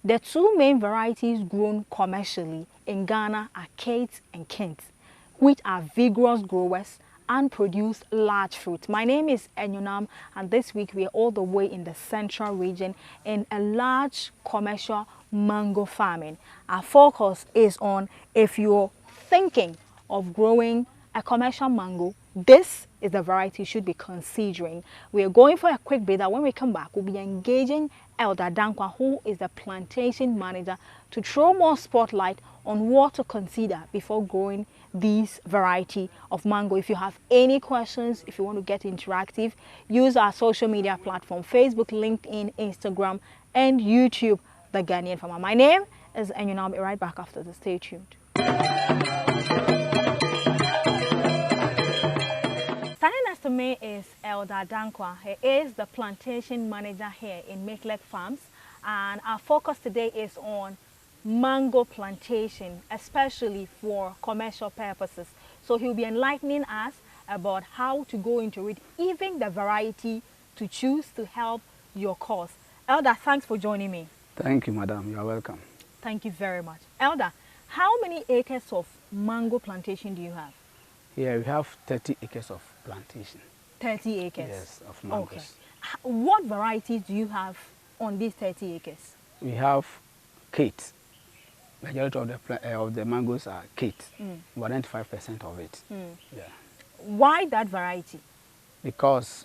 The two main varieties grown commercially in Ghana are Kate and Kent, which are vigorous growers and produce large fruit. My name is Enyonam, and this week we are all the way in the central region in a large commercial mango farming. Our focus is on if you're thinking of growing a commercial mango, this is the variety you should be considering. We are going for a quick break. That when we come back, we'll be engaging Elder Dankwa, who is the plantation manager, to throw more spotlight on what to consider before growing this variety of mango. If you have any questions, if you want to get interactive, use our social media platform: Facebook, LinkedIn, Instagram, and YouTube, The Ghanaian Farmer. My name is Enyuna. I'll be right back after this. Stay tuned. Standing next to me is Elder Dankwa. He is the plantation manager here in Makelek Farms, and our focus today is on mango plantation, especially for commercial purposes. So he'll be enlightening us about how to go into it, even the variety to choose to help your cause. Elder, thanks for joining me. Thank you, madam. You are welcome. Thank you very much. Elder, how many acres of mango plantation do you have? Here we have 30 acres of plantation. 30 acres? Yes, of mangoes. Okay. What varieties do you have on these 30 acres? We have Kate. Majority of the mangoes are Kate. 95% of it. Yeah. Why that variety? Because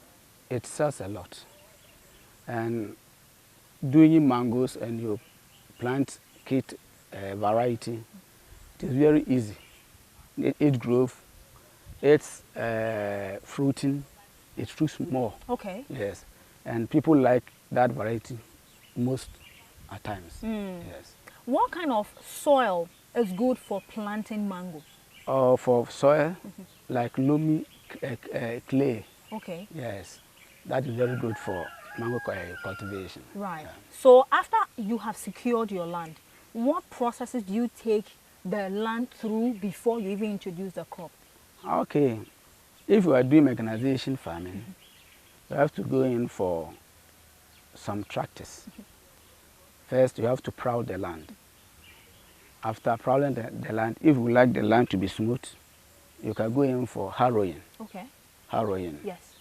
it sells a lot. And doing mangoes and you plant Kate variety, it is very easy. It grows, it's fruiting, it fruits more. Okay. Yes. And people like that variety most at times. Yes. What kind of soil is good for planting mango? For soil, like loamy clay. Okay. Yes. That is very good for mango cultivation. Right. Yeah. So after you have secured your land, what processes do you take the land through before you even introduce the crop? Okay. If you are doing mechanization farming, you have to go in for some tractors. First, you have to plow the land. After plowing the land, if you like the land to be smooth, you can go in for harrowing. Okay. Harrowing. Yes.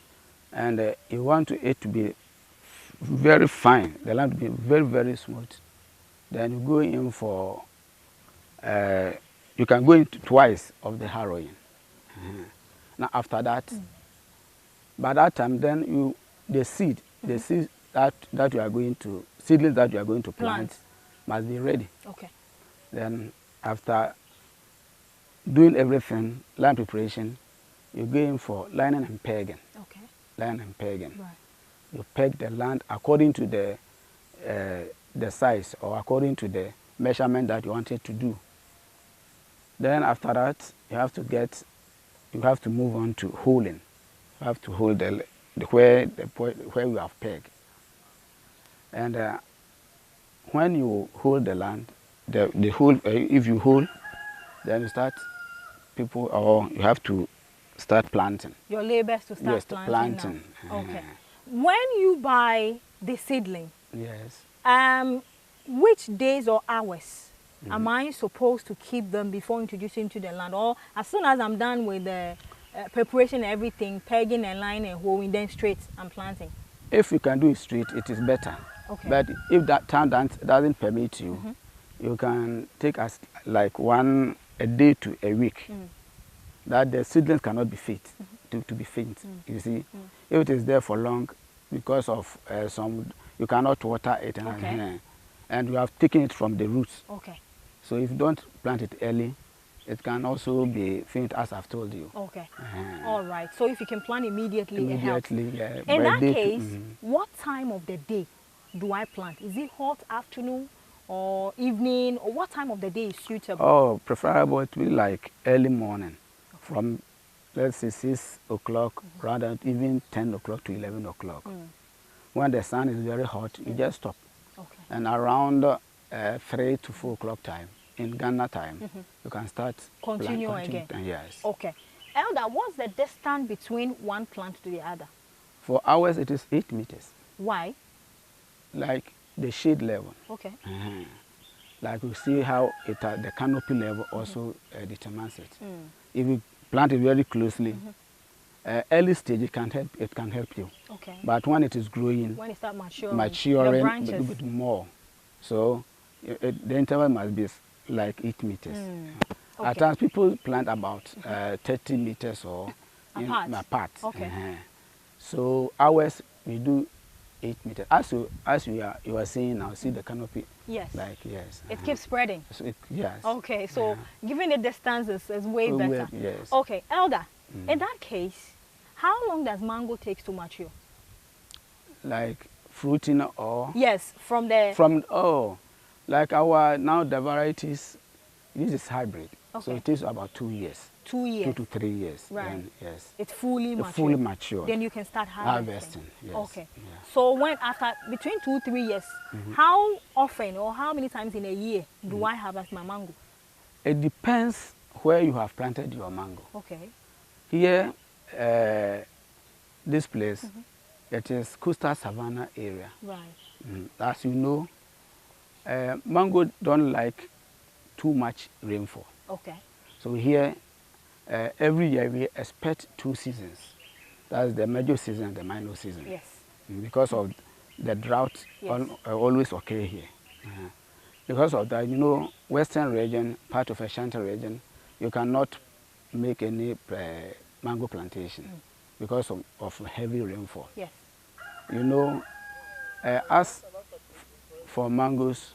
And you want it to be very fine, the land to be very, very smooth. Then you go in for, you can go in twice of the harrowing. Now after that, by that time, then the seeds that you are going to, seedlings that you are going to plant must be ready. Okay. Then after doing everything, land preparation, you go in for lining and pegging. Okay. Lining and pegging. Right. You peg the land according to the size or according to the measurement that you wanted to do. Then after that, you have to move on to holing. You have to hold where you have pegged. And when you hold the land, the hole, if you hold, then you start you have to start planting. Your labors to start planting. Now. Okay. When you buy the seedling, yes. Which days or hours am I supposed to keep them before introducing to the land? Or as soon as I'm done with the preparation and everything, pegging and lining and hoeing, then straight I'm planting? If you can do it straight, it is better. Okay. But if that time doesn't permit you, you can take like a day to a week. That the seedlings cannot be fit to be faint. You see, if it is there for long, because of you cannot water it, and you have taken it from the roots. Okay. So if you don't plant it early, it can also be faint, as I've told you. Okay. All right. So if you can plant immediately, it helps. Yeah. In that case, what time of the day do I plant? Is it hot afternoon or evening, or what time of the day is suitable? Oh, preferable to be like early morning, from let's say 6 o'clock, rather even 10 o'clock to 11 o'clock. When the sun is very hot, you just stop. Okay. And around 3 to 4 o'clock time, in Ghana time, you can start continue again. Yes. Okay. Elder, what's the distance between one plant to the other? For ours, it is 8 meters. Why? Like the shade level. Okay. Like you see how the canopy level also determines it. If you plant it very closely, early stage it can help you. Okay. But when it is growing, When it starts maturing, maturing the a branches. bit more, so the interval must be like 8 meters. Okay. At times people plant about 30 meters or apart. Okay. So ours we do 8 meters. As you are seeing now, see the canopy. Yes. Like yes. It keeps spreading. So yes. Okay, so giving it distance is way better. Yes. Okay, Elder, in that case, how long does mango take to mature? Like fruiting or Yes, from the... like our now the varieties, this is hybrid. Okay. So it takes about 2 years. 2 years. 2 to 3 years. Right. Then, yes. It's fully mature. Fully matured. Then you can start harvesting. Yes. Okay. Yeah. So when after between 2-3 years, how often or how many times in a year do I harvest my mango? It depends where you have planted your mango. Okay. Here, this place, it is coastal savanna area. Right. As you know, mango don't like too much rainfall. Okay. So here, every year we expect 2 seasons. That's the major season and the minor season. Yes. Because of the drought always occur here. Because of that, you know, western region, part of Ashanti region, you cannot make any mango plantation because of heavy rainfall. Yes. You know, as for mangoes,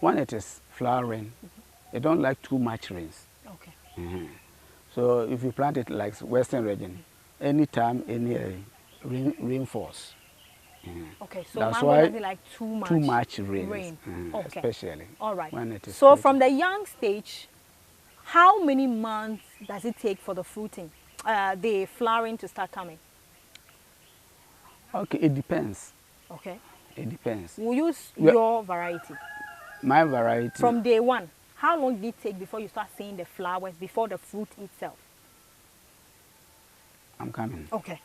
when it is flowering, they don't like too much rains. Okay. So if you plant it like western region, anytime any rain falls. Okay, so that's mango why doesn't like too much rain. Okay. Especially. All right. When it is so fruiting. from the young stage, how many months does it take for the fruiting, the flowering to start coming? Okay, it depends. Okay. It depends. We'll use your variety. My variety. From day one, how long did it take before you start seeing the flowers, before the fruit itself? I'm coming. Okay.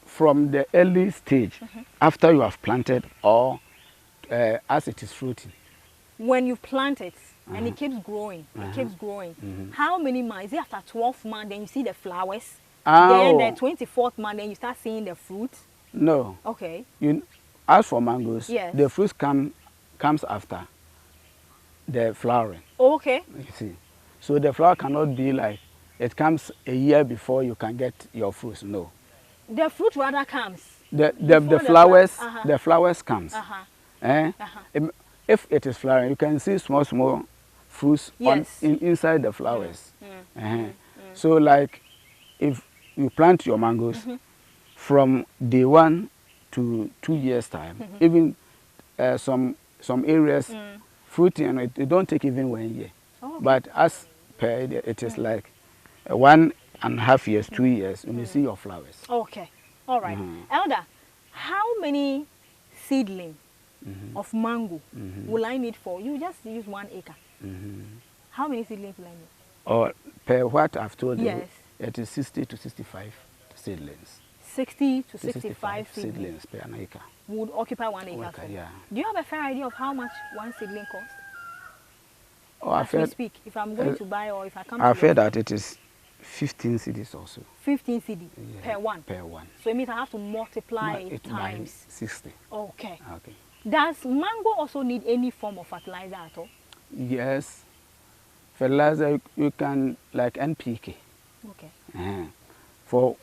From the early stage, after you have planted or as it is fruiting. When you plant it and it keeps growing, how many months? Is it after 12 months then you see the flowers? Then the 24th month then you start seeing the fruit? No. Okay. As for mangoes, yes, the fruit comes after the flowering. Okay. You see. So the flower cannot be like, it comes a year before you can get your fruits. No. The fruit rather comes. The flowers comes. If it is flowering, you can see small fruits inside the flowers. So like if you plant your mangoes from day 1 to 2 years time, even some areas fruiting, it don't take even 1 year. Okay. But as per it is like 1.5 years, 2 years when you see your flowers. Okay. All right. Elder, how many seedlings of mango will I need for? You just use 1 acre. How many seedlings will I need? Or per what I've told yes, you, it is 60 to 65 seedlings. 60 to 65 seedlings per an acre. Would occupy 1 acre. Yeah. Do you have a fair idea of how much one seedling costs? Oh, I've heard, speak, if I'm going to buy or if I come I've heard that it is 15 cedis also. 15 cedis per one? Per one. So it means I have to multiply it times by 60. Okay. Okay. Does mango also need any form of fertilizer at all? Yes. Fertilizer, you can, like NPK. Okay. For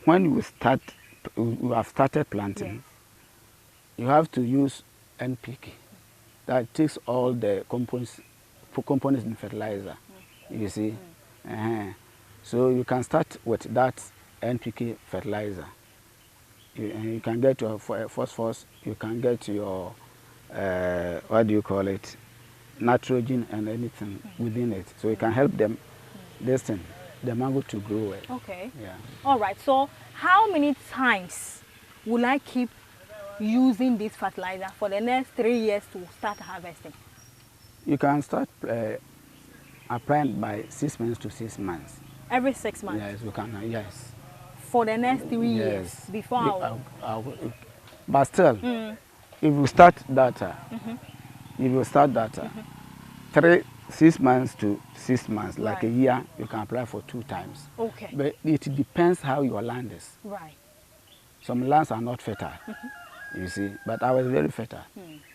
when you have started planting, yes, you have to use NPK. That takes all the components in fertilizer, you see. So you can start with that NPK fertilizer. You can get your phosphorus, you can get your, what do you call it, nitrogen and anything within it. So it can help them, the mango to grow well. Okay. Yeah. All right. So how many times will I keep using this fertilizer for the next 3 years to start harvesting? You can start applying by 6 months to 6 months. Every 6 months? Yes, you can. Yes. For the next 3 years Yes. before But still, if you start that, if you start that, 6 months to 6 months, like a Right. year, you can apply for 2 times. Okay. But it depends how your land is. Right. Some lands are not fertile, you see, but ours is very fertile.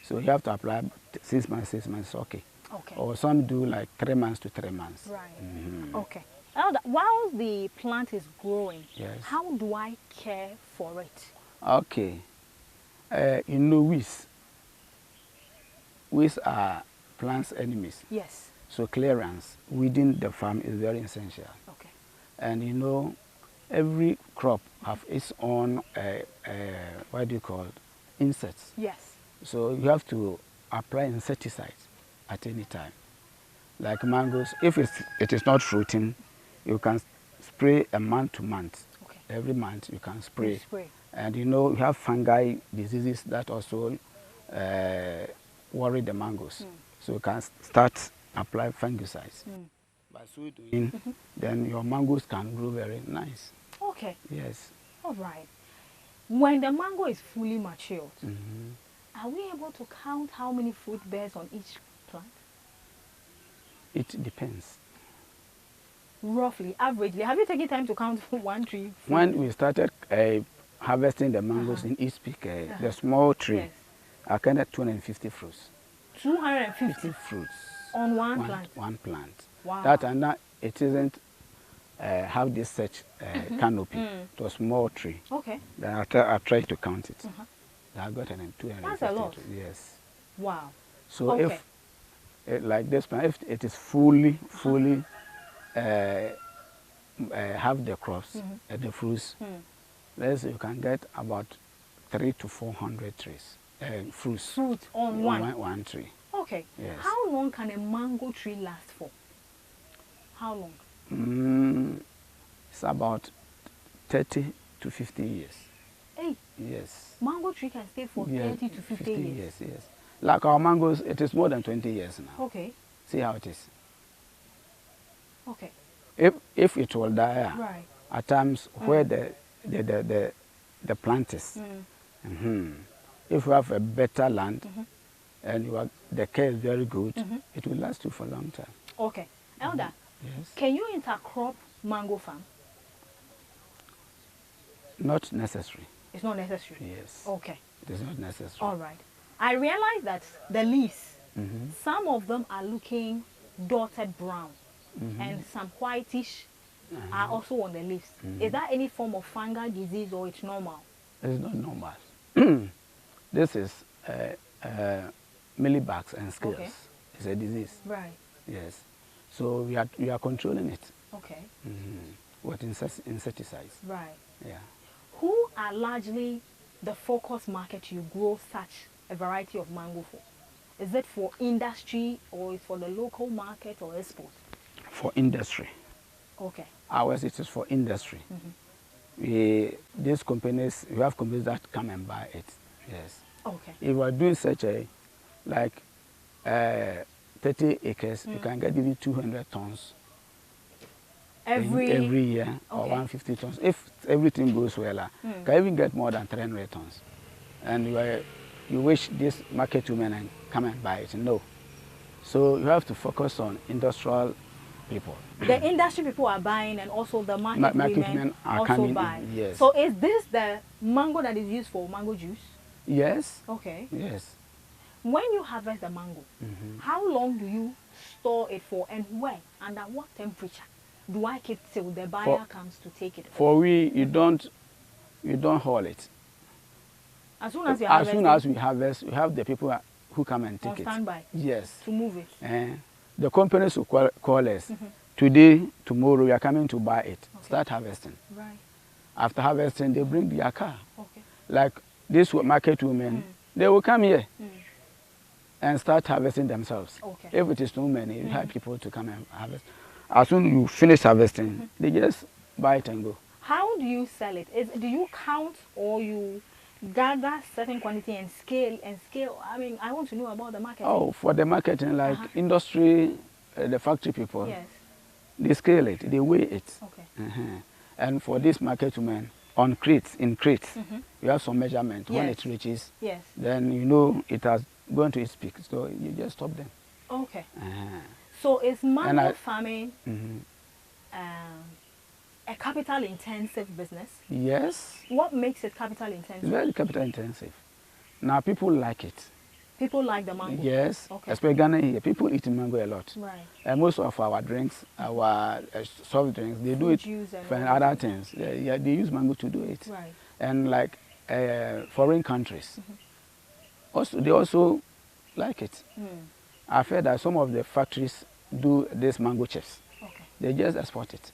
So you have to apply 6 months, 6 months, okay. Okay. Or some do like 3 months to 3 months. Right. Mhm. Okay. Now, while the plant is growing, Yes. how do I care for it? Okay. You know weeds. Weeds are plants' enemies. Yes. So clearance within the farm is very essential. Okay. And you know, every crop have its own, what do you call it, insects. Yes. So you have to apply insecticides at any time. Like mangoes, if it is not fruiting, you can spray a month to month. Okay. Every month you can spray. You spray. And you know, you have fungi diseases that also worry the mangoes. So you can start apply fungicides. By so doing, then your mangoes can grow very nice. Okay. Yes. All right. When the mango is fully matured, are we able to count how many fruit bears on each plant? It depends. Roughly, averagely. Have you taken time to count one tree? When we started harvesting the mangoes in East Peak, the small tree, Yes. I counted 250 fruits. 250 50 fruits. on one plant. One plant. Wow. That and that, it isn't have this such canopy. It was small tree. Okay. Then I tried to count it. I got an 250. That's a lot. Yes. Wow. So Okay. if like this plant, if it is fully have the crops, the fruits, let's say you can get about 300 to 400 trees, fruits. Fruit on one tree. Okay. Yes. How long can a mango tree last for? How long? It's about 30 to 50 years. Hey, Yes. mango tree can stay for Yeah, 30 to 50 years. Yes. Like our mangoes, it is more than 20 years now. Okay. See how it is. Okay. If it will die, Right. at times where the plant is, if you have a better land and the care is very good, it will last you for a long time. Okay. Elder, Yes. can you intercrop mango farm? Not necessary. It's not necessary. Yes. Okay. It is not necessary. All right. I realize that the leaves, some of them are looking dotted brown and some whitish are also on the leaves. Is that any form of fungal disease or it's normal? It's not normal. This is mealybugs and scales. Okay. It's a disease. Right. Yes. So we are controlling it Okay. with insecticides. Right. Yeah. Who are largely the focus market you grow such a variety of mango for? Is it for industry or is for the local market or export? For industry. Okay. Ours, it is for industry. These companies, we have companies that come and buy it. Yes. Okay. If you are doing such a, like 30 acres, you can get even 200 tons every year, or Okay. 150 tons. If everything goes well, you can even get more than 300 tons. And you wish this market women and come and buy it. No. So you have to focus on industrial people. The industry people are buying and also the market women are also coming buy. in, yes. So is this the mango that is used for mango juice? Yes. Okay. Yes. When you harvest the mango, how long do you store it for and where? And at what temperature do I keep till the buyer comes to take it? For you don't haul it. As soon as you As harvest soon as we harvest, we have the people who come and take on it. standby Yes. to move it. The companies will call us. Today, tomorrow, we are coming to buy it. Okay. Start harvesting. Right. After harvesting, they bring their car. Okay. Like this market women, they will come here and start harvesting themselves. Okay. If it is too many, you have people to come and harvest. As soon as you finish harvesting, they just buy it and go. How do you sell it? Do you count or you gather certain quantity and scale? I mean, I want to know about the marketing. Oh, for the marketing, like industry, the factory people, Yes. they scale it, they weigh it. Okay. And for this market women, on crates, in crates, you have some measurement. When Yes. it reaches, Yes. then you know it has gone to its peak. So you just stop them. Okay. Uh, So is mango I- farming a capital intensive business? yes, What makes it capital it's intensive? very capital intensive. Now people like it. People like the mango. Yes, Okay. especially Ghana here, people eat mango a lot. Right. And most of our drinks, our soft drinks, they do Fruit it juice and for all other those things. Yeah, they use mango to do it. Right. And like foreign countries, they also like it. I've heard that some of the factories do this mango chips. Okay. They just export it.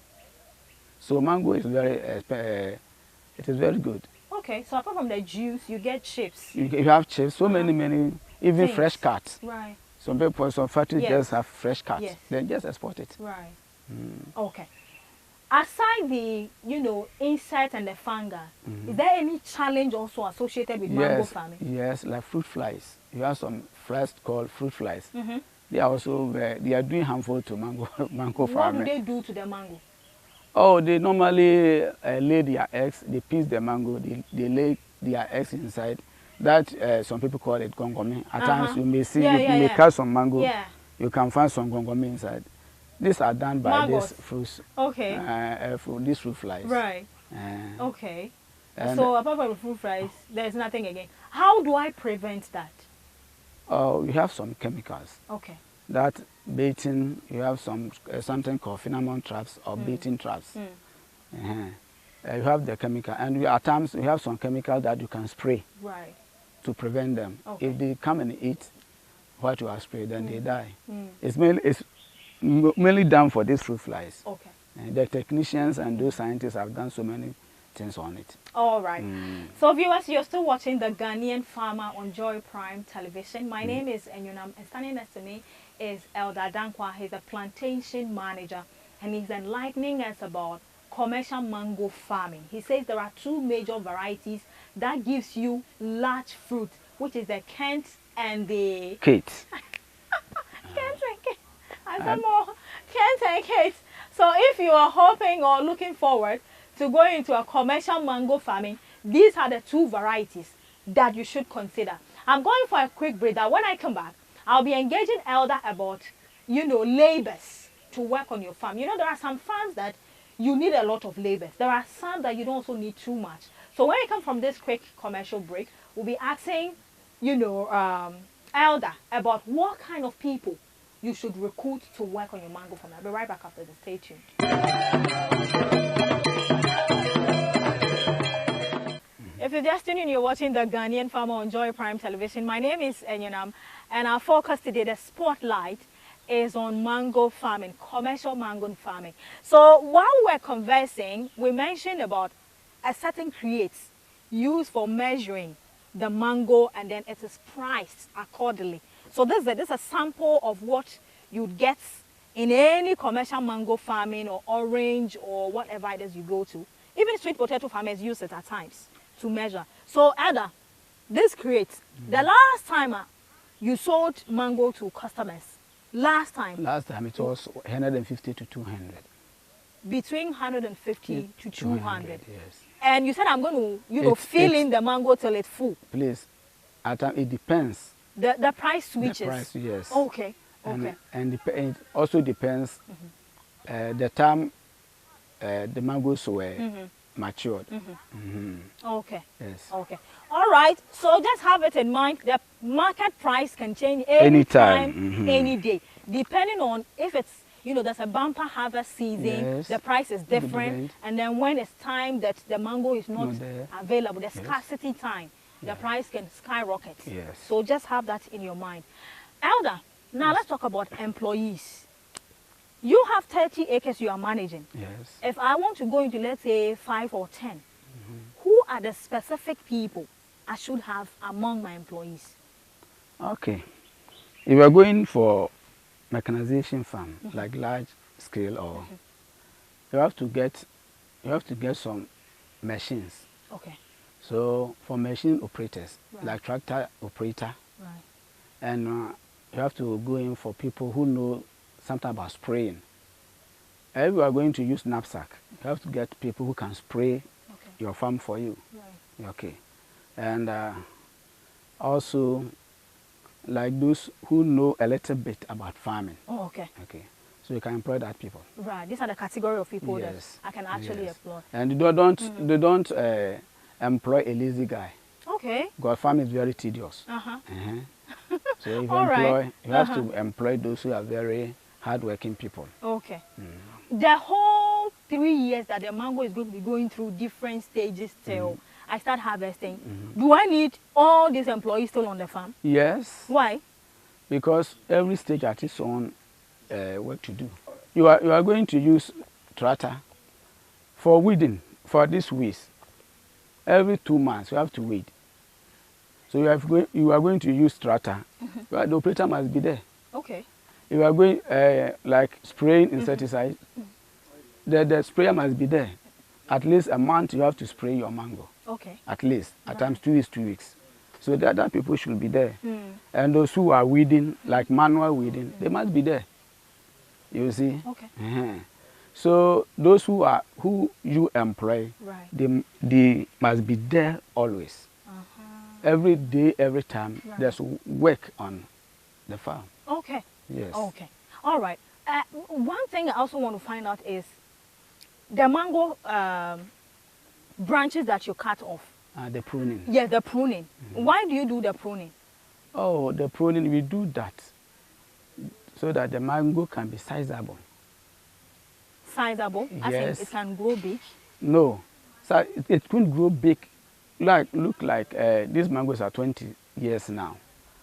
So mango is it is very good. Okay. So apart from the juice, you get chips. You have chips, so many, even Things. fresh cuts. Right. Some people, some factories Yes. just have fresh cuts. Yes. They just export it. Right. Okay. Aside the, insect and the fungi, is there any challenge also associated with mango farming? Yes, like fruit flies. You have some flies called fruit flies. They are also they are doing harmful to mango What farming. do they do to the mango? Oh, they normally lay their eggs. They piece the mango. They lay their eggs inside. That some people call it gongomi. At times you may see you may catch some mango. Yeah. You can find some gongomi inside. These are done by Maggots. these fruits. Okay. These fruit flies. Right. Uh, Okay. and So apart from the fruit flies, there's nothing again. How do I prevent that? you have some chemicals. Okay. That baiting, you have some something called pheromone traps or baiting traps. You have the chemical, and at times you have some chemical that you can spray Right. to prevent them. Okay. If they come and eat what you have sprayed, then they die. Mm. It's mainly done for these fruit flies. Okay. And the technicians and those scientists have done so many things on it. All right. So viewers, you're still watching the Ghanaian Farmer on Joy Prime Television. My name is Enyunam, and standing next to me is Elder Dankwa. He's a plantation manager, and he's enlightening us about commercial mango farming. He says there are two major varieties that gives you large fruit, which is the Kent and the Kate. Kent and Kate. I said more Kent and Kate. So if you are hoping or looking forward to go into a commercial mango farming, these are the two varieties that you should consider. I'm going for a quick break. That when I come back, I'll be engaging Elder about, labors to work on your farm. There are some farms that you need a lot of labors. There are some that you don't also need too much. So when we come from this quick commercial break, we'll be asking, Elder about what kind of people you should recruit to work on your mango farm. I'll be right back after this. Stay tuned. If you're just tuning in, you're watching the Ghanaian Farmer on Joy Prime Television. My name is Enyunam, and our focus today, the spotlight, is on mango farming, commercial mango farming. So while we're conversing, we mentioned about a certain crate used for measuring the mango, and then it is priced accordingly. So this is a sample of what you'd get in any commercial mango farming or orange or whatever it is you go to. Even sweet potato farmers use it at times to measure. So Ada, this crate, the last time you sold mango to customers, last time it was 150 to 200. Between 150 to 200. Yes. And you said I'm going to, fill in the mango till it's full. Please, at times it depends. The price switches. The price, yes. Okay. Okay. And it also depends the time the mangoes were matured. Okay. Yes. Okay. All right. So just have it in mind. The market price can change anytime, any day, depending on if it's, there's a bumper harvest season. Yes. The price is different, and then when it's time that the mango is not available, the scarcity time, the price can skyrocket. Yes. So just have that in your mind. Elder, now let's talk about employees. You have 30 acres you are managing. Yes. If I want to go into, let's say, 5 or 10, who are the specific people I should have among my employees? Okay. If you are going for mechanization farm, like large scale, or you have to get some machines. Okay. So for machine operators, like tractor operator, and you have to go in for people who know something about spraying. If you are going to use knapsack, you have to get people who can spray your farm for you. Right. Okay. And also, like those who know a little bit about farming. Oh, okay. Okay. So you can employ that people. Right. These are the category of people Yes. that I can actually employ. And they don't employ a lazy guy. Okay. Because farming is very tedious. So if you All right. you have to employ those who are very hardworking people. Okay. The whole 3 years that the mango is going to be going through different stages till I start harvesting, do I need all these employees still on the farm? Yes. Why? Because every stage has its own work to do. You are going to use tractor for weeding, for this weeds. Every 2 months you have to weed. So you are going to use tractor. The operator must be there. Okay. If you are going like spraying insecticide, the sprayer must be there. At least a month you have to spray your mango. Okay. At least. At times 2 weeks, 2 weeks. So that people should be there. And those who are weeding, like manual weeding, they must be there. You see? Okay. So those who you employ, Right. they must be there always. Every day, every time, there's work on the farm. Okay. Yes. Okay. All right. One thing I also want to find out is the mango branches that you cut off. The pruning. Yes, the pruning. Why do you do the pruning? Oh, the pruning, we do that so that the mango can be sizable. Sizable? As in Yes. it can grow big? No, so it couldn't grow big. Look like these mangoes are 20 years now.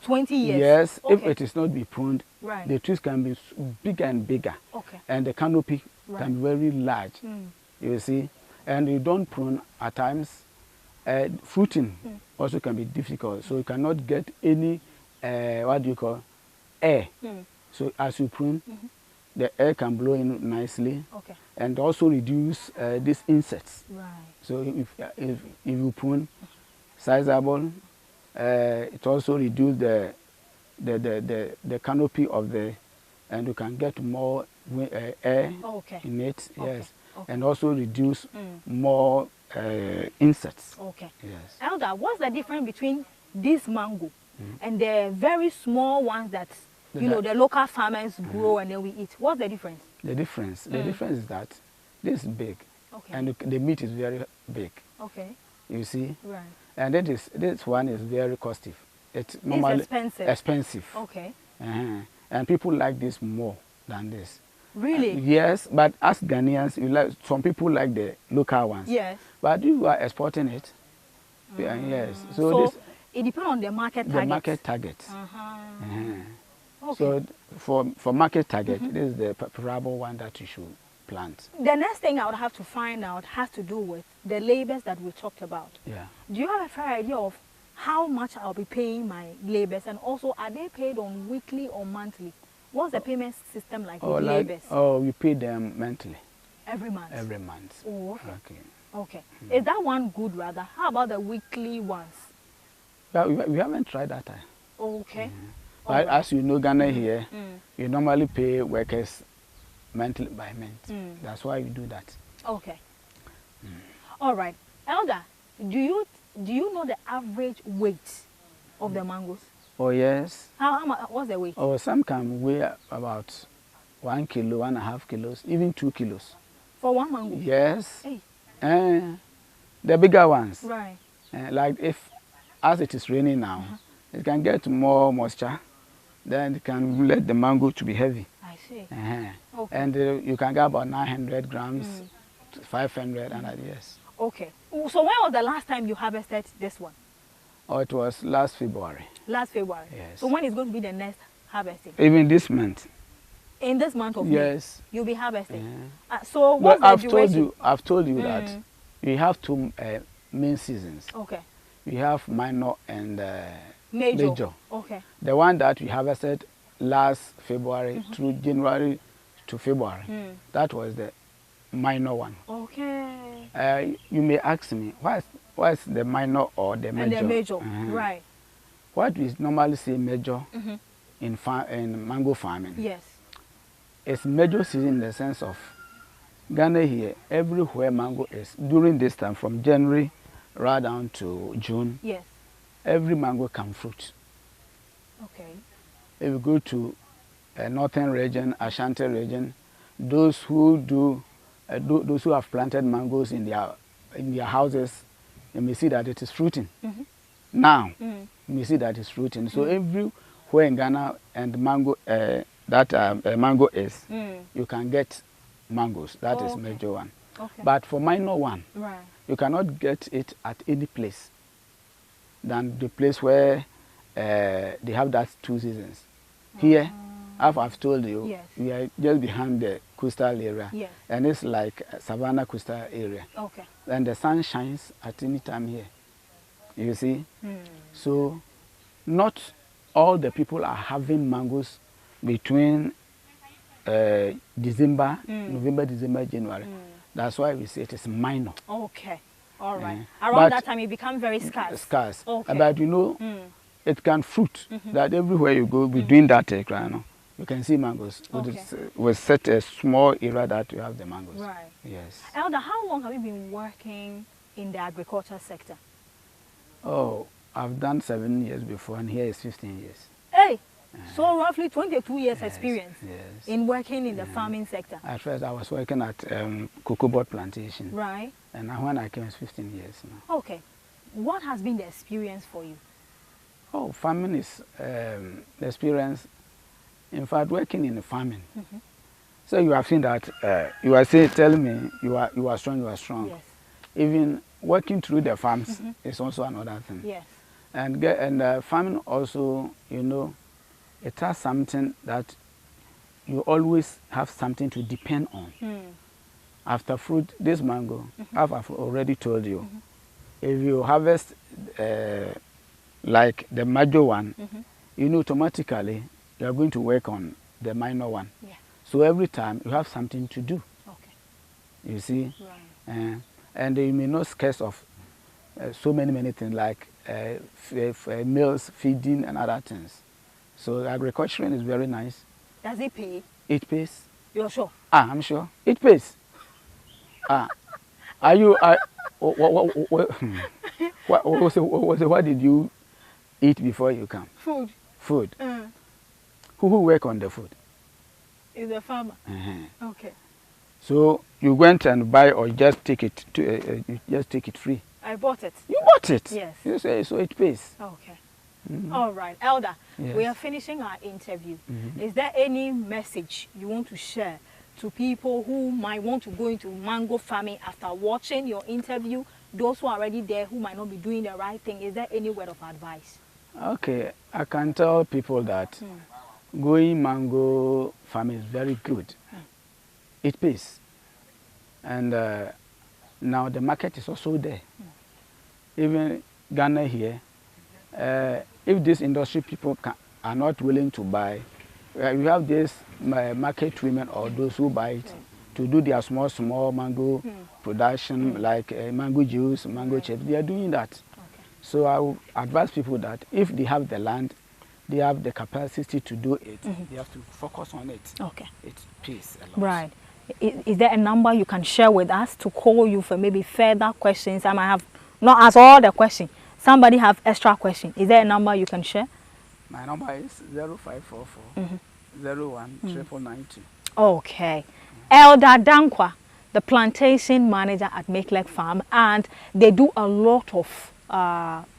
20 years? Yes, Okay. if it is not be pruned, Right. the trees can be bigger and bigger. Okay. And the canopy Right. can be very large. You see, and you don't prune at times. Fruiting also can be difficult, so you cannot get any what do you call air. So as you prune, the air can blow in nicely. Okay. And also reduce these insects. Right. So if you prune sizable, it also reduce the canopy of the, and you can get more air Okay. in it. Okay. Yes. Okay. And also reduce more insects. Okay. Yes. Elder, what's the difference between this mango and the very small ones that the local farmers grow and then we eat? What's the difference? The difference is that this is big, Okay. and the meat is very big. Okay. You see, Right. and this one is very costly. It's normally expensive. expensive. Okay. And people like this more than this. Really? Yes, but as Ghanaians, some people like the local ones. Yes. But you are exporting it. Yes. So this, it depends on the market target. the market target. Okay. So for market target, this is the preferable one that you should plant. The next thing I would have to find out has to do with the labors that we talked about. Yeah. Do you have a fair idea of how much I'll be paying my labors, and also are they paid on weekly or monthly? What's the payment system like with labors? We pay them monthly. Every month? Every month. Oh, okay. Okay. Okay. Is that one good rather? How about the weekly ones? But we haven't tried that. Okay. But as you know, Ghana here, you normally pay workers monthly by month. That's why you do that. Okay. All right. Elder, do you know the average weight of the mangoes? Oh, yes. How much? What's the weight? Oh, some can weigh about 1 kilo, 1.5 kilos, even 2 kilos. For one mango? Yes. Hey. The bigger ones. Right. Like as it is raining now, it can get more moisture. Then it can let the mango to be heavy. I see. Okay. And you can get about 900 grams, 500, and that, yes. Okay. So when was the last time you harvested this one? Oh, it was last February. Last February? Yes. So when is going to be the next harvesting? Even this month. In this month of May? Yes. You'll be harvesting? So what's But the duration? I've told you that we have two main seasons. Okay. We have minor and Major. Okay. The one that we harvested last February through January to February, that was the minor one. Okay. You may ask me, what's the minor or the major? And the major, right. What we normally say major in mango farming, yes, it's major season in the sense of Ghana here, everywhere mango is, during this time, from January right down to June, Yes. every mango can fruit. Okay. If you go to a northern region, Ashanti region, those who those who have planted mangoes in their houses, you may see that it is fruiting. Now, you may see that it's fruiting. So everywhere in Ghana and mango mango is, you can get mangoes. That is major one. Okay. But for minor one, Right. you cannot get it at any place than the place where they have that 2 seasons. Here, as I've told you, Yes. we are just behind the coastal area, Yes. and it's like Savannah coastal area. Okay. And the sun shines at any time here. You see? So, not all the people are having mangoes between December, November, December, January. That's why we say it is minor. Okay. All right. But Around that time, it becomes very scarce. Scarce. Okay. But you know, it can fruit. That everywhere you go, between that you can see mangoes. Okay. With such a small area that you have the mangoes. Right. Yes. Elder, how long have you been working in the agriculture sector? Oh, I've done 7 years before, and here is 15 years. Hey, so roughly 22 years experience Yes. in working in the farming sector. At first, I was working at cocoa bud plantation. Right. And when I came, it's 15 years now. Okay. What has been the experience for you? Oh, farming is the experience. In fact, working in the farming. So you have seen that you are telling me you are strong, you are strong. Yes. Even working through the farms is also another thing. Yes. And farming also, you know, it has something that you always have something to depend on. After fruit, this mango, I've already told you, if you harvest like the major one, you know automatically you are going to work on the minor one. Yeah. So every time you have something to do. Okay. You see? Right. And you may not scarce of so many things like meals, feeding, and other things. So agriculturing is very nice. Does it pay? It pays. You're sure? I'm sure. It pays. Are you... what did you eat before you come? Food. Food. Who work on the food? Is a farmer. Okay. So you went and buy or just take it to you just take it free. I bought it. You bought it. Yes. You say so it pays. Okay. All right, Elder. Yes. We are finishing our interview. Is there any message you want to share to people who might want to go into mango farming after watching your interview? Those who are already there who might not be doing the right thing. Is there any word of advice? Okay, I can tell people that going mango farming is very good. It pays. And now the market is also there. Even Ghana here, if this industry people are not willing to buy, we have this market women or those who buy it to do their small mango production, like mango juice, mango chips. They are doing that. Okay. So I would advise people that if they have the land, they have the capacity to do it, they have to focus on it. Okay. It pays a lot. Right. Is there a number you can share with us to call you for maybe further questions? I might have not asked all the questions. Somebody have extra question. Is there a number you can share? My number is 0544 01 992. Okay. Elder Dankwa, the plantation manager at Makelek Farm, and they do a lot of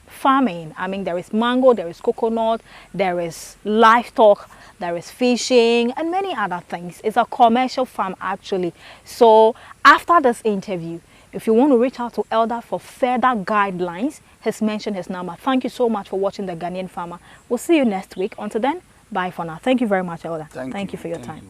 farming. I mean, there is mango, there is coconut, there is livestock, there is fishing, and many other things. It's a commercial farm, actually. So after this interview, if you want to reach out to Elder for further guidelines, he's mentioned his number. Thank you so much for watching The Ghanaian Farmer. We'll see you next week. Until then, bye for now. Thank you very much, Elder. Thank you for your time.